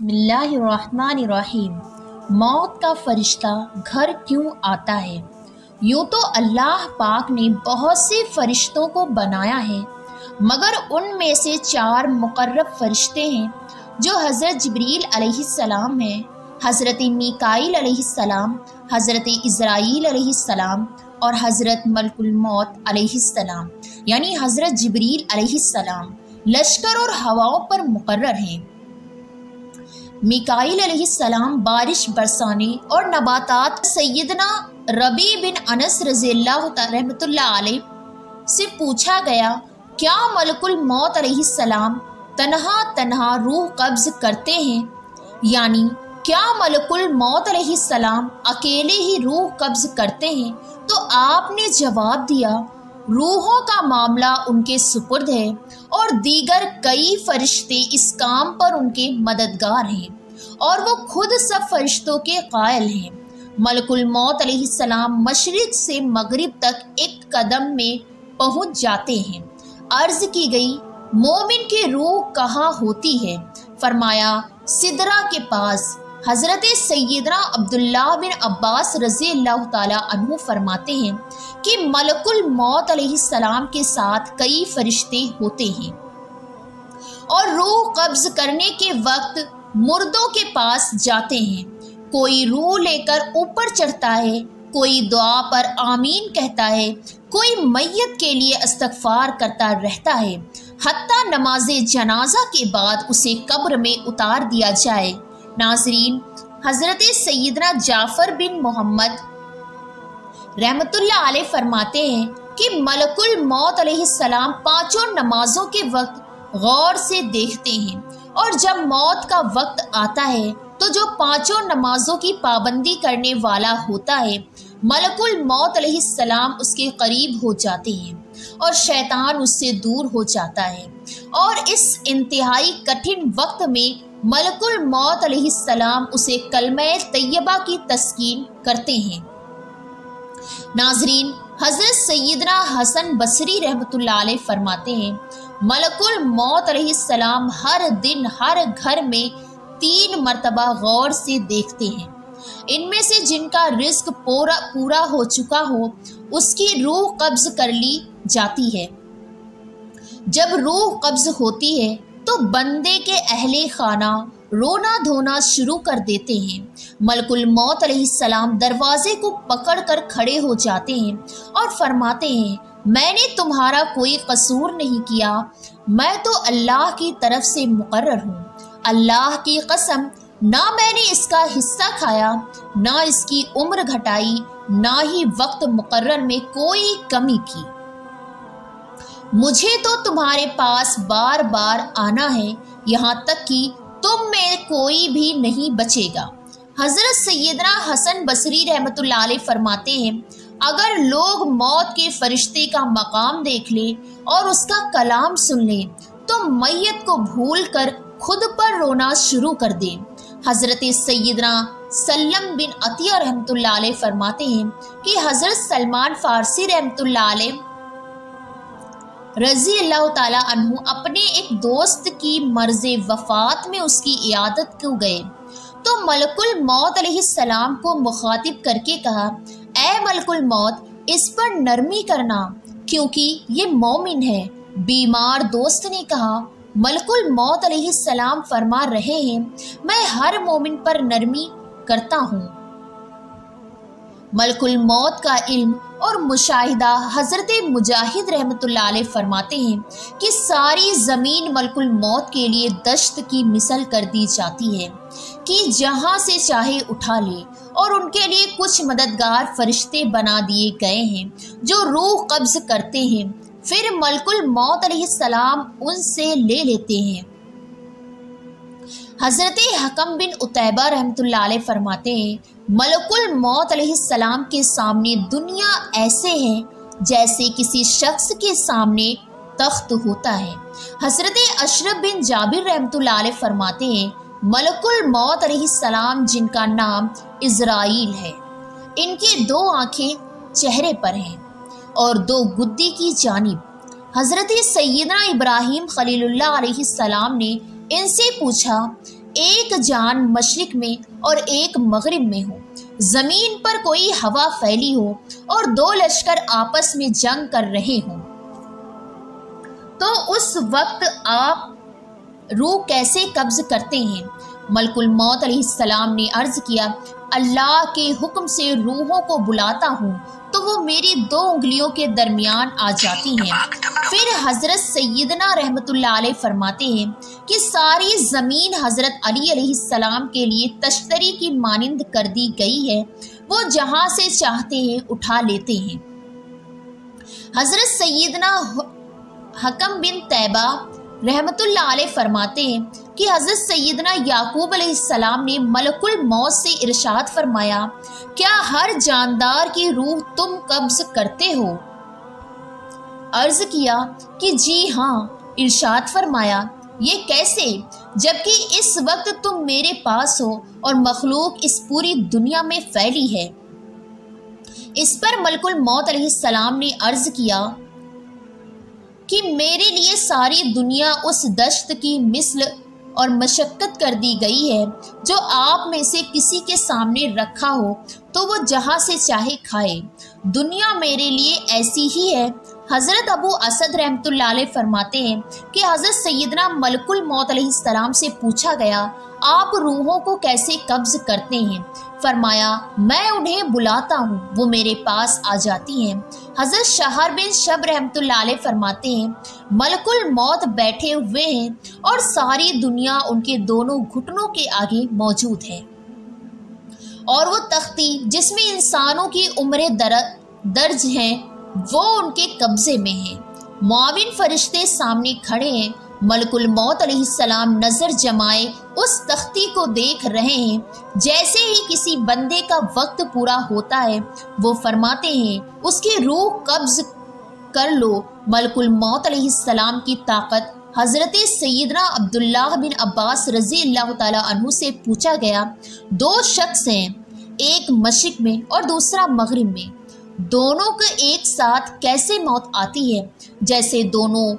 बिस्मिल्लाहिर्रहमानिर्रहीम। मौत का फरिश्ता घर क्यों आता है? यूँ तो अल्लाह पाक ने बहुत से फरिश्तों को बनाया है, मगर उनमें से 4 मुकर्रब फरिश्ते हैं जो हज़रत जिब्रील अलैहिस्सलाम हैं, हज़रत मीकाईल अलैहिस्सलाम, हज़रत इज़राईल अलैहिस्सलाम और हज़रत मलकुल मौत अलैहिस्सलाम, यानी हज़रत जिब्रील अलैहिस्सलाम लश्कर और हवाओं पर मुकर्रर हैं। मीकाईल अलैहिस्सलाम बारिश बरसाने और नबातात। सैयदना रबी बिन अनस रज़ियल्लाहु रहमतुल्लाह अलैह से पूछा गया, क्या मलकुल मौत अलैहिस्सलाम तन्हा तन्हा रूह कब्ज़ करते हैं? यानी क्या मलकुल मौत अलैहिस्सलाम अकेले ही रूह कब्ज़ करते हैं? तो आपने जवाब दिया, रूहों का मामला उनके सुपुर्द है और दीगर कई फरिश्ते इस काम पर उनके मददगार हैं और वो खुद सब फरिश्तों के कायल हैं। मलकुल मौत अलैहिस्सलाम मशरिक से मगरिब तक एक कदम में पहुंच जाते हैं। अर्ज की गई, मोमिन की रूह कहाँ होती है? फरमाया, सिदरा के पास। हज़रत सैयदना अब्दुल्लाह बिन अब्बास रज़ियल्लाहु ताला अन्हु फरमाते हैं कि मलकुल मौत अलैहिस्सलाम के साथ कई फरिश्ते होते हैं और रूह कब्ज़ करने के वक्त मुर्दों के पास जाते हैं। कोई रूह लेकर ऊपर चढ़ता है, कोई दुआ पर आमीन कहता है, कोई मैयत के लिए इस्तग़फ़ार करता रहता है, हत्ता नमाज़े जनाजा के बाद उसे कब्र में उतार दिया जाए। नाज़रीन, हज़रत सैयदना जाफ़र बिन मोहम्मद रहमतुल्लाह अलैह फरमाते हैं कि मलकुल मौत अलैहिस्सलाम 5 नमाजों के वक्त गौर से देखते हैं और जब मौत का वक्त आता है तो जो 5 नमाजों की पाबंदी करने वाला होता है, मलकुल मौत अलैहिस्सलाम उसके करीब हो जाते हैं और शैतान उससे दूर हो जाता है। और इस इंतहाई कठिन वक्त में मलकुल मौत अलैहिस्सलाम उसे कलमे तैयबा की तस्कीन करते हैं। नाज़रीन, हज़रत सैयदना हसन बसरी रहमतुल्लाह अलैह फरमाते हैं, मलकुल मौत अलैहिस्सलाम हर दिन हर घर में 3 मरतबा गौर से देखते हैं। इनमें से जिनका रिस्क पूरा हो चुका हो उसकी रूह कब्ज़ कर ली जाती है। जब रूह कब्ज़ होती है तो बंदे के अहले खाना रोना धोना शुरू कर देते हैं। मलकुल मौत अलैहिस्सलाम दरवाजे को पकड़कर खड़े हो जाते हैं और फरमाते हैं, मैंने तुम्हारा कोई कसूर नहीं किया, मैं तो अल्लाह की तरफ से मुकर्रर हूँ। अल्लाह की कसम, ना मैंने इसका हिस्सा खाया, ना इसकी उम्र घटाई, ना ही वक्त मुकर्रर में कोई कमी की। मुझे तो तुम्हारे पास बार बार आना है, यहाँ तक कि तुम में कोई भी नहीं बचेगा। हज़रत सैयदना हसन बसरी रहमतुल्लाह अलैह फरमाते हैं, अगर लोग मौत के फरिश्ते का मकाम देख ले और उसका कलाम सुन ले तो मैयत को भूल कर खुद पर रोना शुरू कर दे। हज़रत सैयदना सल्लम बिन अतिया रहमतुल्लाह अलैह फरमाते हैं कि हज़रत सलमान फ़ारसी रहमतुल्लाह अलैह रज़ी अल्लाह ताला अन्हु अपने एक दोस्त की मर्ज़े वफ़ात में उसकी इयादत को गए तो मलकुल मौत अलैहिस्सलाम को मुखातिब करके कहा, ए मलकुल मौत, इस पर नरमी करना क्योंकि ये मोमिन है। बीमार दोस्त ने कहा, मलकुल मौत अलैहिस्सलाम फरमा रहे हैं, मैं हर मोमिन पर नरमी करता हूँ। मलकुल मौत का इल्म और मुशाहिदा हज़रत मुजाहिद रहमतुल्लाह अलैह फरमाते हैं कि सारी ज़मीन मलकुल मौत के लिए दश्त की मिसल कर दी जाती है कि जहाँ से चाहे उठा ले, और उनके लिए कुछ मददगार फरिश्ते बना दिए गए हैं जो रूह कब्ज़ करते हैं, फिर मलकुल मौत अलैहिस्सलाम उनसे ले लेते हैं। हज़रत हकम बिन उतैबा रहमतुल्लाह अलैह फरमाते हैं, मलकुल मौत अलैहिस्सलाम के सामने दुनिया ऐसे है जैसे किसी शख्स के सामने तख्त होता है। हज़रत अशरफ बिन जाबिर रहमतुल्लाह अलैह फरमाते हैं, मलकुल मौत अलैहिस्सलाम जिनका नाम इज़राईल है, इनकी 2 आँखें चेहरे पर हैं और 2 गुद्दी की जानिब। हज़रत सैयदना इब्राहीम खलीलुल्लाह अलैहिस्सलाम ने इनसे पूछा, ایک جان مشرق میں اور ایک مغرب میں ہو، زمین پر کوئی ہوا پھیلی ہو اور دو لشکر آپس میں جنگ کر رہے ہوں، تو اس وقت آپ روح کیسے قبض کرتے ہیں؟ ملک الموت علیہ السلام نے عرض کیا، اللہ کے حکم سے روحوں کو بلاتا ہوں تو وہ میری 2 انگلیوں کے درمیان آ جاتی ہیں۔ پھر حضرت سیدنا رحمت اللہ علیہ فرماتے ہیں کہ ساری زمین حضرت علی علیہ السلام کے لیے تشتری کی مانند کر دی گئی ہے، وہ جہاں سے چاہتے ہیں اٹھا لیتے ہیں۔ حضرت سیدنا حکم بن طیبہ رحمت اللہ علیہ فرماتے ہیں کہ حضرت سیدنا یعقوب علیہ السلام نے ملک الموت سے ارشاد فرمایا، کیا ہر جاندار کی روح تم قبض کرتے ہو؟ عرض کیا کہ جی ہاں۔ ارشاد فرمایا، یہ کیسے، جبکہ اس وقت تم میرے پاس ہو اور مخلوق اس پوری دنیا میں پھیلی ہے۔ اس پر ملک الموت علیہ السلام نے عرض کیا کہ میرے لیے ساری دنیا اس دشت کی مثل اور مشقت کر دی گئی ہے، جو آپ میں سے کسی کے سامنے رکھا ہو تو وہ جہاں سے چاہے کھائے، دنیا میرے لیے ایسی ہی ہے۔ حضرت ابو اسد رحمت اللہ علیہ فرماتے ہیں کہ حضرت سیدنا ملک الموت علیہ السلام سے پوچھا گیا، آپ روحوں کو کیسے قبض کرتے ہیں؟ فرمایا، میں انہیں بلاتا ہوں، وہ میرے پاس آ جاتی ہیں۔ حضرت شہر بن شب رحمت اللہ علیہ فرماتے ہیں، ملک الموت بیٹھے ہوئے ہیں اور ساری دنیا ان کے دونوں گھٹنوں کے آگے موجود ہے، اور وہ تختی جس میں انسانوں کی عمریں درج ہیں وہ ان کے قبضے میں ہے۔ معاون فرشتے سامنے کھڑے ہیں۔ ملک الموت علیہ السلام نظر جمائے اس تختی کو دیکھ رہے ہیں۔ جیسے ہی کسی بندے کا وقت پورا ہوتا ہے وہ فرماتے ہیں، اس کی روح قبض کر لو۔ ملک الموت علیہ السلام کی طاقت حضرت سیدنا عبداللہ بن عباس رضی اللہ تعالیٰ عنہ سے پوچھا گیا، 2 شخص ہیں، ایک مشرق میں اور دوسرا مغرب میں، دونوں کو ایک ساتھ کیسے موت آتی ہے؟ جیسے دونوں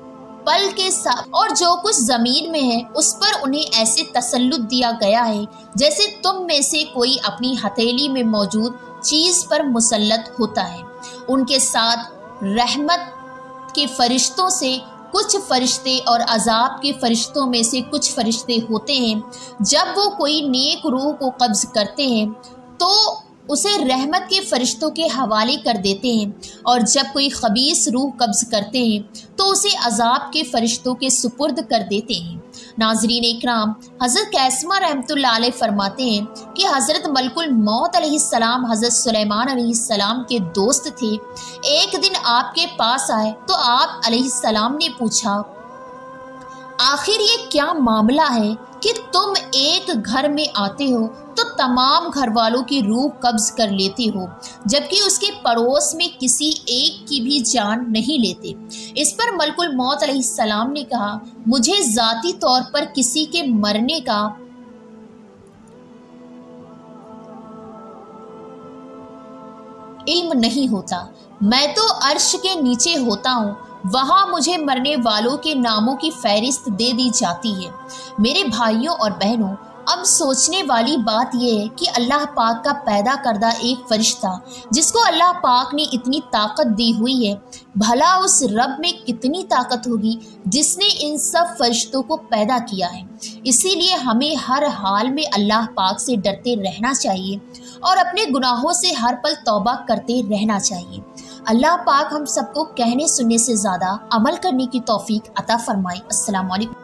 پل کے ساتھ، اور جو کچھ زمین میں ہے اس پر انہیں ایسے تسلط دیا گیا ہے جیسے تم میں سے کوئی اپنی ہتھیلی میں موجود چیز پر مسلط ہوتا ہے۔ ان کے ساتھ رحمت کے فرشتوں سے کچھ فرشتے اور عذاب کے فرشتوں میں سے کچھ فرشتے ہوتے ہیں۔ جب وہ کوئی نیک روح کو قبض کرتے ہیں تو اسے رحمت کے فرشتوں کے حوالے کر دیتے ہیں، اور جب کوئی خبیث روح قبض کرتے ہیں تو اسے عذاب کے فرشتوں کے سپرد کر دیتے ہیں۔ ناظرین اکرام، حضرت قیسمہ رحمت اللہ علیہ فرماتے ہیں کہ حضرت ملک الموت علیہ السلام حضرت سلیمان علیہ السلام کے دوست تھے۔ ایک دن آپ کے پاس آئے تو آپ علیہ السلام نے پوچھا، آخر یہ کیا معاملہ ہے کہ تم ایک گھر میں آتے ہو تو تمام گھر والوں کی روح قبض کر لیتے ہو، جبکہ اس کے پڑوس میں کسی ایک کی بھی جان نہیں لیتے؟ اس پر ملک الموت علیہ السلام نے کہا، مجھے ذاتی طور پر کسی کے مرنے کا علم نہیں ہوتا، میں تو عرش کے نیچے ہوتا ہوں، وہاں مجھے مرنے والوں کے ناموں کی فہرست دے دی جاتی ہے۔ میرے بھائیوں اور بہنوں، اب سوچنے والی بات یہ ہے کہ اللہ پاک کا پیدا کردہ ایک فرشتہ جس کو اللہ پاک نے اتنی طاقت دی ہوئی ہے، بھلا اس رب میں کتنی طاقت ہوگی جس نے ان سب فرشتوں کو پیدا کیا ہے۔ اسی لیے ہمیں ہر حال میں اللہ پاک سے ڈرتے رہنا چاہیے اور اپنے گناہوں سے ہر پل توبہ کرتے رہنا چاہیے۔ اللہ پاک ہم سب کو کہنے سننے سے زیادہ عمل کرنے کی توفیق عطا فرمائے۔ السلام علیکم۔